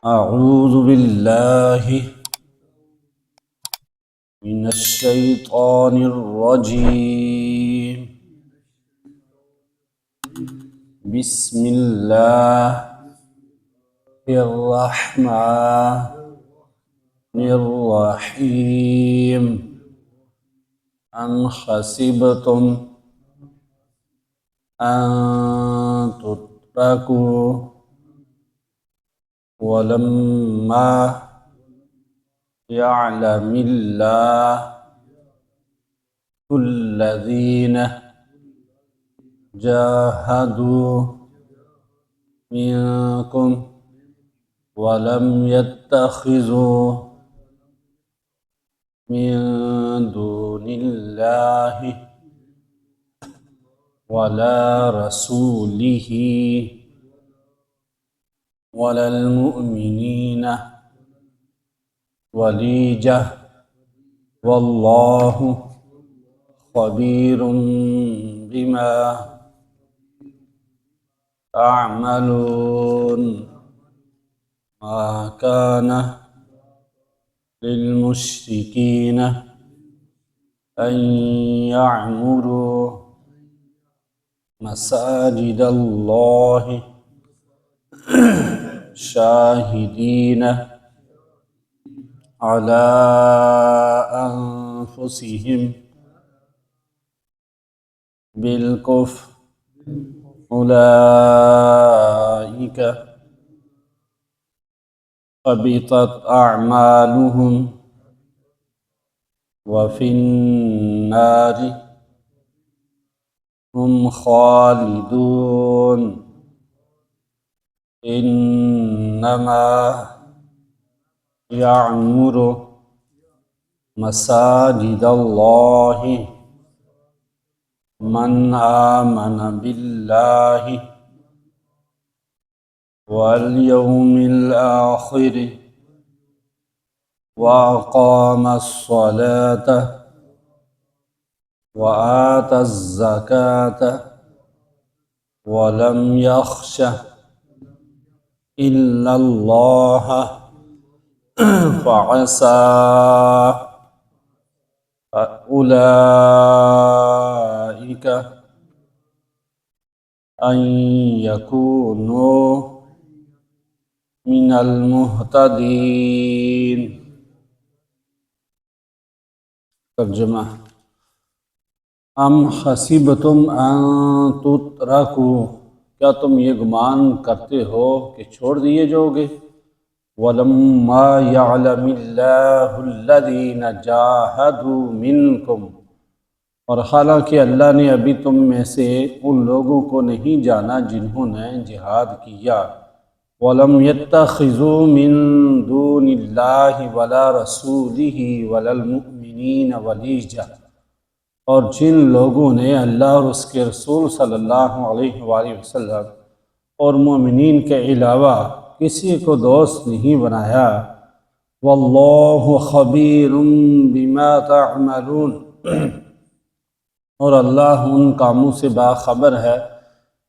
أعوذ بالله من الشيطان الرجيم. بسم الله الرحمن الرحيم. أم حسبتم أن تتركوا ولما يعلم الله الذين جاهدوا منكم ولم يتخذوا من دون الله ولا رسوله ولا المؤمنين وليجة والله خبير بما تعملون. ما كان للمشركين أن يعمروا مساجد الله شاهدين على أنفسهم بالكفر أولئك حبطت أعمالهم وفي النار هم خالدون. إنما يعمر مساجد الله من آمن بالله واليوم الآخر وأقام الصلاة وآتى الزكاة ولم يخش إلا الله فعسى أولئك أن يكونوا من المهتدين. ترجمہ: ام حسبتم ان تترکوا، کیا تم یہ گمان کرتے ہو کہ چھوڑ دیے جاؤ گے؟ وَلَمَّا يَعْلَمِ اللَّهُ الَّذِينَ جَاهَدُوا مِنْكُمْ، اور حالانکہ اللہ نے ابھی تم میں سے ان لوگوں کو نہیں جانا جنہوں نے جہاد کیا۔ وَلَمْ يَتَّخِذُوا مِن دُونِ اللَّهِ وَلَا رَسُولِهِ وَلَا الْمُؤْمِنِينَ وَلِيجَةً، اور جن لوگوں نے اللہ اور اس کے رسول صلی اللہ علیہ وآلہ وسلم اور مومنین کے علاوہ کسی کو دوست نہیں بنایا۔ واللہ خبیر بما تعملون، اور اللہ ان کاموں سے باخبر ہے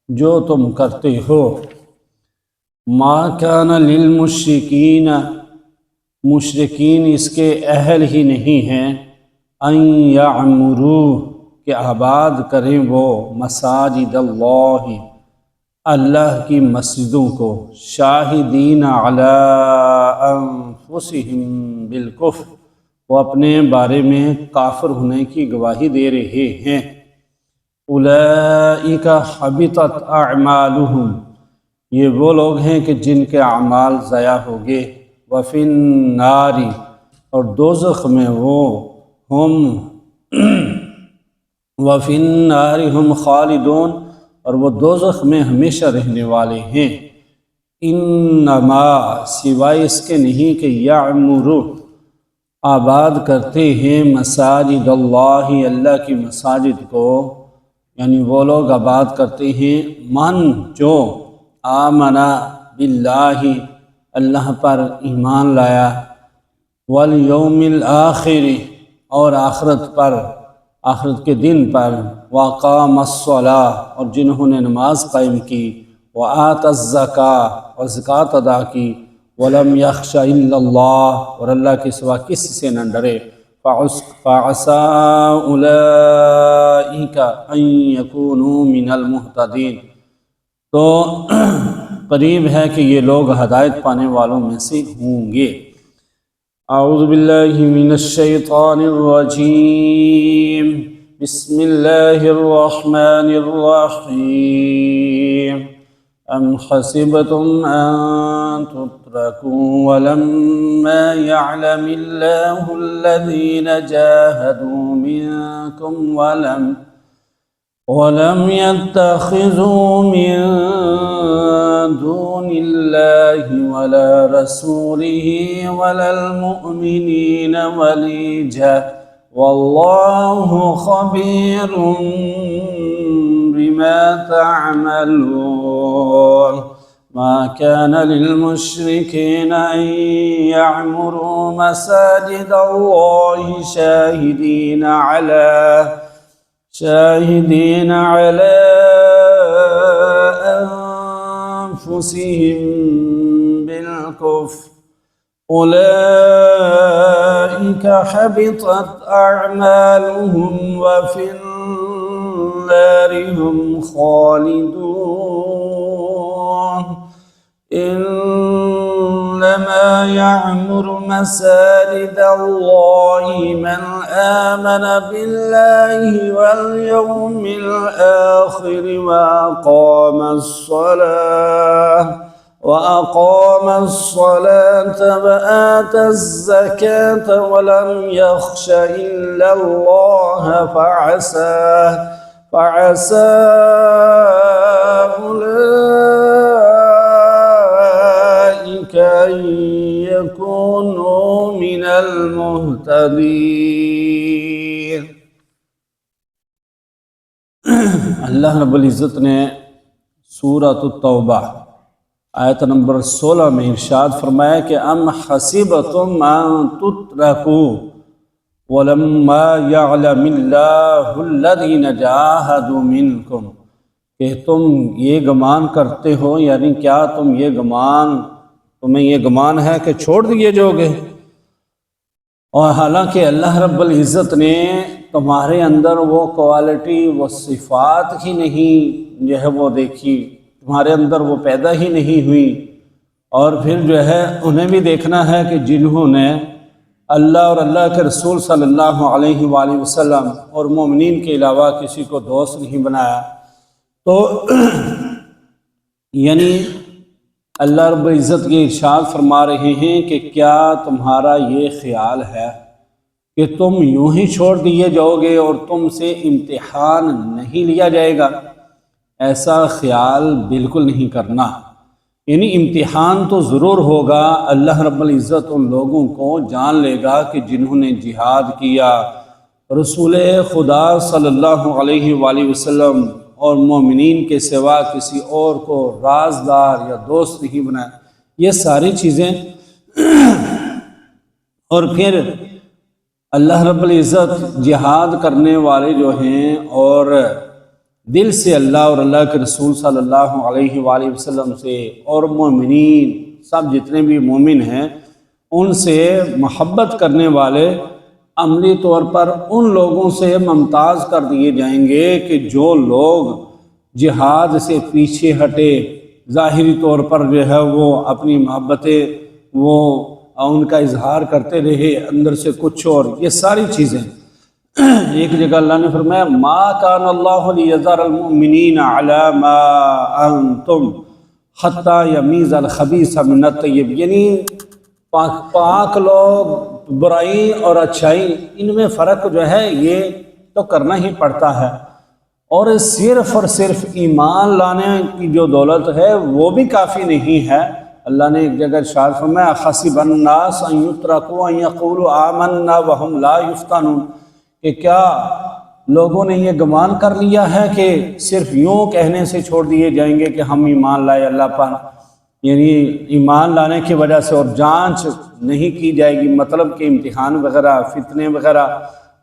جو تم کرتے ہو۔ ما کان للمشرکین، مشرکین اس کے اہل ہی نہیں ہیں، ان یعمروا، کہ آباد کریں وہ مساجد اللہ، اللہ کی مسجدوں کو، شاہدین علی انفسہم بالکفر، وہ اپنے بارے میں کافر ہونے کی گواہی دے رہے ہیں۔ اولئک حبطت اعمالہم، یہ وہ لوگ ہیں کہ جن کے اعمال ضائع ہو گئے۔ وفی النار، اور دوزخ میں وہ ہم وفی النار ہم خالدون، اور وہ دوزخ میں ہمیشہ رہنے والے ہیں۔ انما، سوائے اس کے نہیں کہ یعمرو، آباد کرتے ہیں مساجد اللہ، اللہ کی مساجد کو، یعنی وہ لوگ آباد کرتے ہیں من جو آمنا باللہ، اللہ پر ایمان لایا، والیوم الآخر، اور آخرت پر، آخرت کے دن پر، وَأَقَامَ الصَّلَاةَ، اور جنہوں نے نماز قائم کی، وَآتَى الزَّكَاةَ، اور زکوٰۃ ادا کی، وَلَمْ يَخْشَ إِلَّا اللَّهَ، اور اللہ کے سوا کسی سے نہ ڈرے، فَعَسَىٰ أُولَٰئِكَ أَن يَكُونُوا مِنَ الْمُهْتَدِينَ، تو قریب ہے کہ یہ لوگ ہدایت پانے والوں میں سے ہوں گے۔ اعوذ باللہ من الشیطان الرجیم، بسم اللہ الرحمن الرحیم۔ ام حسبتم ان تترکوا ولما يعلم اللہ الذین جاہدوا منکم ولم يتخذوا من دون الله ولا رسوله ولا المؤمنين وليجا والله خبير بما تعملون۔ ما كان للمشركين أن يعمروا مساجد الله شاهدين على أنفسهم بالكفر أولئك حبطت أعمالهم وفي النار هم خالدون۔ إنما يعمر مساجد الله من آمن بالله واليوم الآخر وأقام الصلاة وآتى الزكاة ولم يخش إلا الله فعسى أولئك أن يكونوا من المهتدين۔ اللہ رب العزت نے سورۃ التوبہ آیت نمبر 16 میں ارشاد فرمایا کہ ام حسبتم ان تترکوا ولما يعلم اللہ الذین جاہدوا منکم، کہ تم یہ گمان کرتے ہو، یعنی کیا تمہیں یہ گمان ہے کہ چھوڑ دیے جاؤ گے، اور حالانکہ اللہ رب العزت نے تمہارے اندر وہ کوالٹی، وہ صفات ہی نہیں جو ہے وہ دیکھی، تمہارے اندر وہ پیدا ہی نہیں ہوئی، اور پھر جو ہے انہیں بھی دیکھنا ہے کہ جنہوں نے اللہ اور اللہ کے رسول صلی اللہ علیہ وآلہ وسلم اور مومنین کے علاوہ کسی کو دوست نہیں بنایا، تو یعنی اللہ رب العزت یہ ارشاد فرما رہے ہیں کہ کیا تمہارا یہ خیال ہے کہ تم یوں ہی چھوڑ دیے جاؤ گے اور تم سے امتحان نہیں لیا جائے گا؟ ایسا خیال بالکل نہیں کرنا، یعنی امتحان تو ضرور ہوگا۔ اللہ رب العزت ان لوگوں کو جان لے گا کہ جنہوں نے جہاد کیا، رسول خدا صلی اللہ علیہ وآلہ وسلم اور مومنین کے سوا کسی اور کو رازدار یا دوست نہیں بنایا، یہ ساری چیزیں۔ اور پھر اللہ رب العزت جہاد کرنے والے جو ہیں اور دل سے اللہ اور اللہ کے رسول صلی اللہ علیہ وآلہ وسلم سے اور مومنین سب جتنے بھی مومن ہیں ان سے محبت کرنے والے عملی طور پر ان لوگوں سے ممتاز کر دیے جائیں گے کہ جو لوگ جہاد سے پیچھے ہٹے، ظاہری طور پر جو ہے وہ اپنی محبتیں وہ ان کا اظہار کرتے رہے، اندر سے کچھ اور، یہ ساری چیزیں۔ ایک جگہ اللہ نے فرمایا ما کان اللہ لیذر المؤمنین علی ما انتم حتی یمیز الخبیث من الطیب، یعنی پاک لوگ برائی اور اچھائی ان میں فرق جو ہے یہ تو کرنا ہی پڑتا ہے، اور صرف ایمان لانے کی جو دولت ہے وہ بھی کافی نہیں ہے۔ اللہ نے ایک جگہ ارشاد فرمایا حسب الناس ان یترکوا ان یقولوا آمنا وهم لا یفتنون، کہ کیا لوگوں نے یہ گمان کر لیا ہے کہ صرف یوں کہنے سے چھوڑ دیے جائیں گے کہ ہم ایمان لائے اللہ پر، یعنی ایمان لانے کی وجہ سے اور جانچ نہیں کی جائے گی، مطلب کہ امتحان وغیرہ فتنے وغیرہ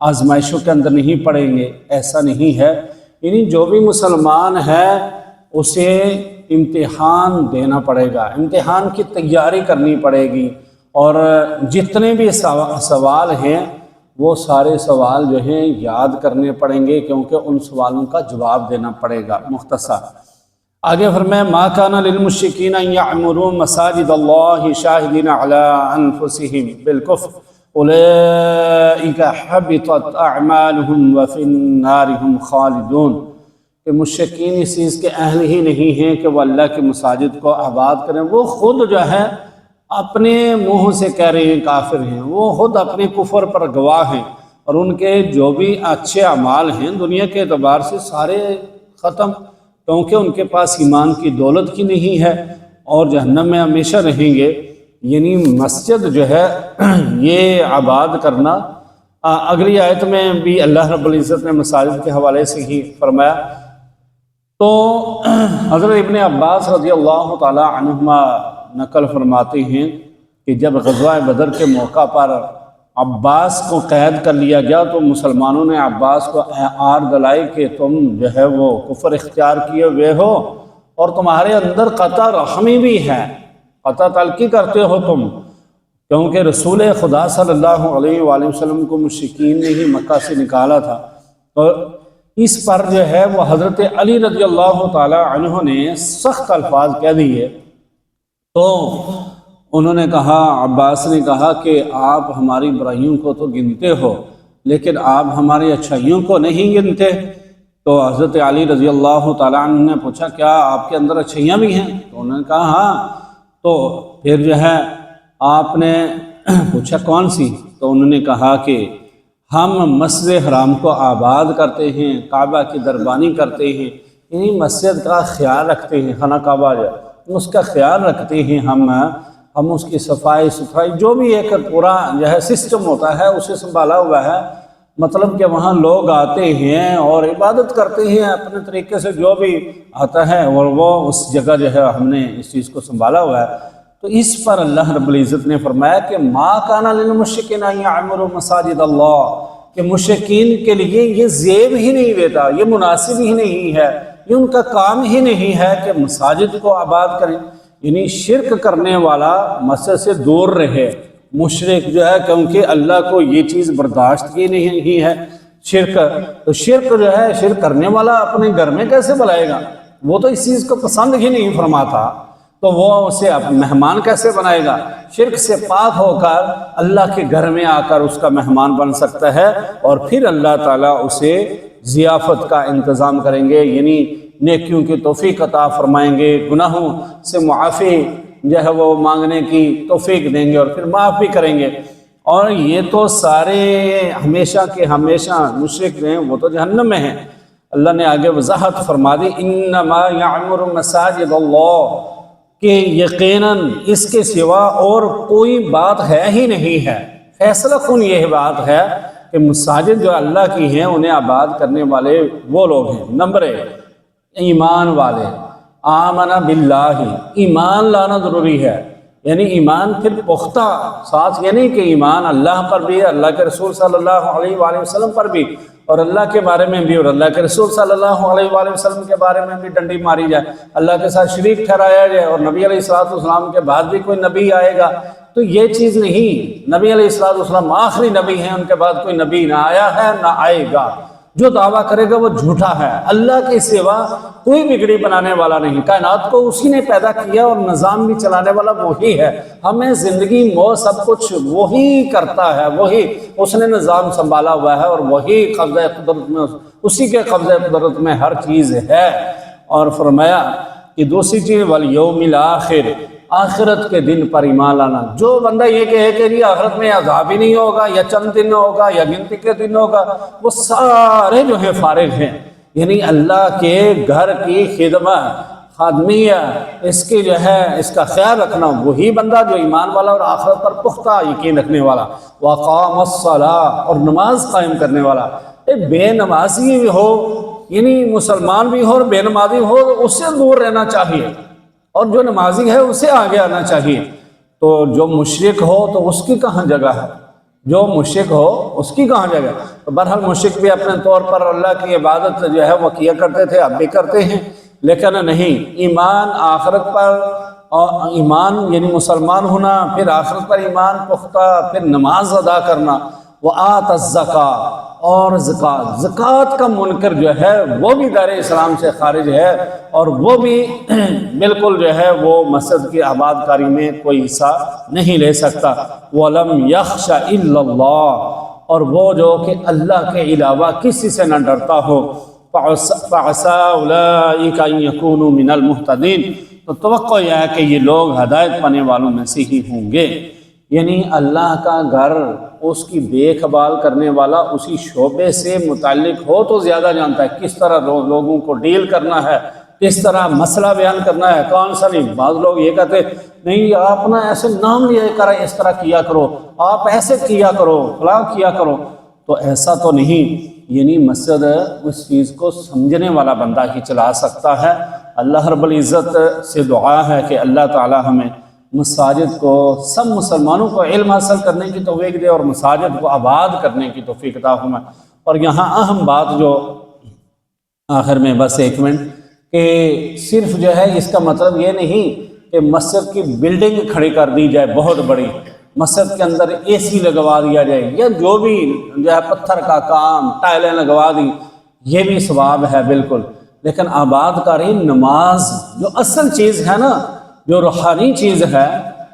آزمائشوں کے اندر نہیں پڑیں گے، ایسا نہیں ہے۔ یعنی جو بھی مسلمان ہے اسے امتحان دینا پڑے گا، امتحان کی تیاری کرنی پڑے گی، اور جتنے بھی سوال ہیں وہ سارے سوال جو ہیں یاد کرنے پڑیں گے، کیونکہ ان سوالوں کا جواب دینا پڑے گا۔ مختصر آگے فرمایا ما کان للمشرکین ان یعمروا مساجد اللہ شاہدین علی انفسہم بالکفر اولئک حبطت اعمالہم وفی النار ہم خالدون، کہ مشرکین اس چیز کے اہل ہی نہیں ہیں کہ وہ اللہ کی مساجد کو آباد کریں، وہ خود جو ہے اپنے منہ سے کہہ رہے ہیں کافر ہیں، وہ خود اپنے کفر پر گواہ ہیں، اور ان کے جو بھی اچھے اعمال ہیں دنیا کے اعتبار سے سارے ختم، کیونکہ ان کے پاس ایمان کی دولت کی نہیں ہے، اور جہنم میں ہمیشہ رہیں گے۔ یعنی مسجد جو ہے یہ آباد کرنا، اگلی آیت میں بھی اللہ رب العزت نے مساجد کے حوالے سے ہی فرمایا۔ تو حضرت ابن عباس رضی اللہ تعالی عنہما نقل فرماتے ہیں کہ جب غزوہ بدر کے موقع پر عباس کو قید کر لیا گیا تو مسلمانوں نے عباس کو آر دلائی کہ تم جو ہے وہ کفر اختیار کیے ہوئے ہو، اور تمہارے اندر قطع رحمی بھی ہے، قطع تلقی کرتے ہو تم، کیونکہ رسول خدا صلی اللہ علیہ وآلہ وسلم کو مشرکین نے ہی مکہ سے نکالا تھا۔ تو اس پر جو ہے وہ حضرت علی رضی اللہ تعالی عنہ نے سخت الفاظ کہہ دیے۔ تو انہوں نے کہا، عباس نے کہا کہ آپ ہماری برائیوں کو تو گنتے ہو لیکن آپ ہماری اچھائیوں کو نہیں گنتے۔ تو حضرت علی رضی اللہ تعالیٰ عنہ نے پوچھا کیا آپ کے اندر اچھائیاں بھی ہیں؟ تو انہوں نے کہا ہاں۔ تو پھر جو ہے آپ نے پوچھا کون سی؟ تو انہوں نے کہا کہ ہم مسجد حرام کو آباد کرتے ہیں، کعبہ کی دربانی کرتے ہیں، یعنی مسجد کا خیال رکھتے ہیں، خانہ کعبہ جو اس کا خیال رکھتے ہیں، ہم اس کی صفائی ستھرائی جو بھی ایک پورا جو ہے سسٹم ہوتا ہے اسے سنبھالا ہوا ہے، مطلب کہ وہاں لوگ آتے ہیں اور عبادت کرتے ہیں اپنے طریقے سے جو بھی آتا ہے، اور وہ اس جگہ جو ہے ہم نے اس چیز کو سنبھالا ہوا ہے۔ تو اس پر اللہ رب العزت نے فرمایا کہ ما کان للمشرکین ان یعمروا مساجد اللہ، کہ مشرکین کے لیے یہ زیب ہی نہیں دیتا، یہ مناسب ہی نہیں ہے، یہ ان کا کام ہی نہیں ہے کہ مساجد کو آباد کریں، یعنی شرک کرنے والا مسجد سے دور رہے، مشرک جو ہے، کیونکہ اللہ کو یہ چیز برداشت کی نہیں ہے شرک، تو شرک جو ہے شرک کرنے والا اپنے گھر میں کیسے بلائے گا؟ وہ تو اس چیز کو پسند ہی نہیں فرماتا، تو وہ اسے مہمان کیسے بنائے گا؟ شرک سے پاک ہو کر اللہ کے گھر میں آ کر اس کا مہمان بن سکتا ہے، اور پھر اللہ تعالیٰ اسے ضیافت کا انتظام کریں گے، یعنی نیکیوں کی توفیق عطا فرمائیں گے، گناہوں سے معافی جو ہے وہ مانگنے کی توفیق دیں گے، اور پھر معاف بھی کریں گے۔ اور یہ تو سارے ہمیشہ کے ہمیشہ مشرک ہیں، وہ تو جہنم میں ہیں۔ اللہ نے آگے وضاحت فرما دی انما یعمر مساجد اللہ، کہ یقیناً اس کے سوا اور کوئی بات ہے ہی نہیں ہے، فیصلہ کن یہ بات ہے کہ مساجد جو اللہ کی ہیں انہیں آباد کرنے والے وہ لوگ ہیں۔ نمبر 1 ایمان والے، آمن باللہ، ایمان لانا ضروری ہے، یعنی ایمان پھر پختہ، ساتھ یہ نہیں کہ ایمان اللہ پر بھی، اللہ کے رسول صلی اللہ علیہ وآلہ وسلم پر بھی، اور اللہ کے بارے میں بھی، اور اللہ کے رسول صلی اللہ علیہ وآلہ وسلم کے بارے میں بھی ڈنڈی ماری جائے، اللہ کے ساتھ شریک ٹھہرایا جائے، اور نبی علیہ السلام کے بعد بھی کوئی نبی آئے گا تو یہ چیز نہیں، نبی علیہ السلام آخری نبی ہیں، ان کے بعد کوئی نبی نہ آیا ہے نہ آئے گا، جو دعویٰ کرے گا وہ جھوٹا ہے، اللہ کے سوا کوئی بگڑی بنانے والا نہیں، کائنات کو اسی نے پیدا کیا اور نظام بھی چلانے والا وہی ہے، ہمیں زندگی موت سب کچھ وہی کرتا ہے، وہی اس نے نظام سنبھالا ہوا ہے، اور وہی قبضہ قدرت میں، اسی کے قبضہ قدرت میں ہر چیز ہے۔ اور فرمایا کہ دوسری چیز والیوم الآخر، آخرت کے دن پر ایمان لانا۔ جو بندہ یہ کہے کہ جی آخرت میں عذاب ہی نہیں ہوگا، یا چند دن ہوگا، یا گنتی کے دن ہوگا، وہ سارے جو ہے فارغ ہیں، یعنی اللہ کے گھر کی خدمت، خادمیہ، اس کی جو ہے اس کا خیال رکھنا، وہی بندہ جو ایمان والا اور آخرت پر پختہ یقین رکھنے والا، وقام الصلاۃ، اور نماز قائم کرنے والا۔ بے نمازی بھی ہو، یعنی مسلمان بھی ہو اور بے نمازی ہو، اس سے دور رہنا چاہیے، اور جو نمازی ہے اسے آگے آنا چاہیے۔ تو جو مشرک ہو تو اس کی کہاں جگہ ہے؟ جو مشرک ہو اس کی کہاں جگہ؟ تو بہرحال مشرک بھی اپنے طور پر اللہ کی عبادت جو ہے وہ کیا کرتے تھے، اب بھی کرتے ہیں، لیکن نہیں، ایمان آخرت پر، اور ایمان یعنی مسلمان ہونا، پھر آخرت پر ایمان پختہ، پھر نماز ادا کرنا، وآت الزکاۃ، اور زکوٰۃ، زکوٰۃ کا منکر جو ہے وہ بھی دار اسلام سے خارج ہے، اور وہ بھی بالکل جو ہے وہ مسجد کی آباد کاری میں کوئی حصہ نہیں لے سکتا۔ وَلَمْ يَخْشَ إِلَّا اللَّهُ، اور وہ جو کہ اللہ کے علاوہ کسی سے نہ ڈرتا ہو، فَعَسَىٰ أُولَٰئِكَ أَن يَكُونُوا مِنَ الْمُهْتَدِينَ، تو توقع یہ ہے کہ یہ لوگ ہدایت پانے والوں میں سے ہی ہوں گے۔ یعنی اللہ کا گھر، اس کی دیکھ بھال کرنے والا اسی شعبے سے متعلق ہو تو زیادہ جانتا ہے کس طرح لوگوں کو ڈیل کرنا ہے، کس طرح مسئلہ بیان کرنا ہے، کون سا نہیں۔ بعض لوگ یہ کہتے نہیں آپ نا ایسے نام لیا کر اس طرح کیا کرو، آپ ایسے کیا کرو، فلاں کیا کرو، تو ایسا تو نہیں۔ یعنی مسجد اس چیز کو سمجھنے والا بندہ ہی چلا سکتا ہے۔ اللہ رب العزت سے دعا ہے کہ اللہ تعالی ہمیں مساجد کو، سب مسلمانوں کو علم حاصل کرنے کی توفیق دے، اور مساجد کو آباد کرنے کی توفیق عطا فرمائے۔ اور یہاں اہم بات جو آخر میں بس ایک منٹ، کہ صرف جو ہے اس کا مطلب یہ نہیں کہ مسجد کی بلڈنگ کھڑی کر دی جائے بہت بڑی، مسجد کے اندر اے سی لگوا دیا جائے، یا جو بھی جو ہے پتھر کا کام، ٹائلیں لگوا دی، یہ بھی ثواب ہے بالکل، لیکن آباد کاری، نماز جو اصل چیز ہے نا، جو روحانی چیز ہے،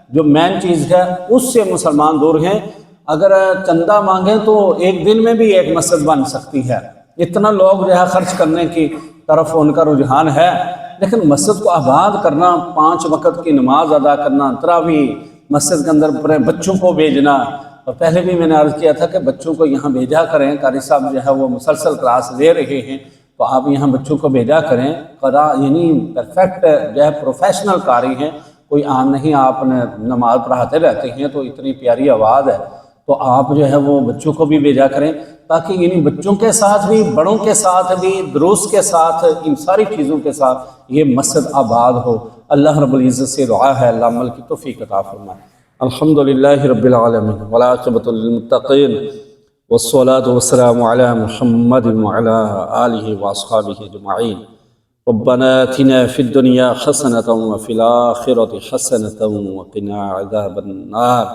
جو مین چیز ہے، اس سے مسلمان دور ہیں۔ اگر چندہ مانگیں تو ایک دن میں بھی ایک مسجد بن سکتی ہے، اتنا لوگ جو ہے خرچ کرنے کی طرف ان کا رجحان ہے، لیکن مسجد کو آباد کرنا، 5 وقت کی نماز ادا کرنا، تراویح مسجد کے اندر بچوں کو بھیجنا، اور پہلے بھی میں نے عرض کیا تھا کہ بچوں کو یہاں بھیجا کریں، قاری صاحب جو ہے وہ مسلسل کلاس دے رہے ہیں، تو آپ یہاں بچوں کو بھیجا کریں، یعنی پرفیکٹ جو ہے پروفیشنل قاری ہیں، کوئی عام نہیں، آپ نے نماز پڑھاتے رہتے ہیں تو اتنی پیاری آواز ہے، تو آپ جو ہے وہ بچوں کو بھی بھیجا کریں، تاکہ یعنی بچوں کے ساتھ بھی، بڑوں کے ساتھ بھی، دروس کے ساتھ، ان ساری چیزوں کے ساتھ یہ مسجد آباد ہو۔ اللہ رب العزت سے دعا ہے اللہ عمل کی توفیق عطا فرمائے۔ الحمدللہ رب العالمین والعاقبۃ للمتقین، والصلاة والسلام علی محمد وعلی آلہ واصحابہ اجمعین۔ ربنا آتنا فی الدنیا حسنۃ وفی الآخرۃ حسنۃ وقنا عذاب النار۔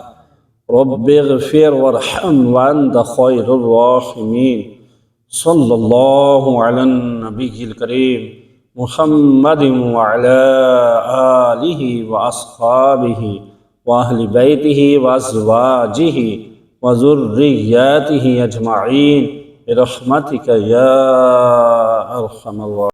رب اغفر وارحم وانت خیر الراحمین۔ صلی اللہ علی النبی الکریم محمد وعلی آلہ واصحابہ واہل بیتہ وازواجہ وذریاتہ اجمعین برحمتک یا ارحم الراحمین۔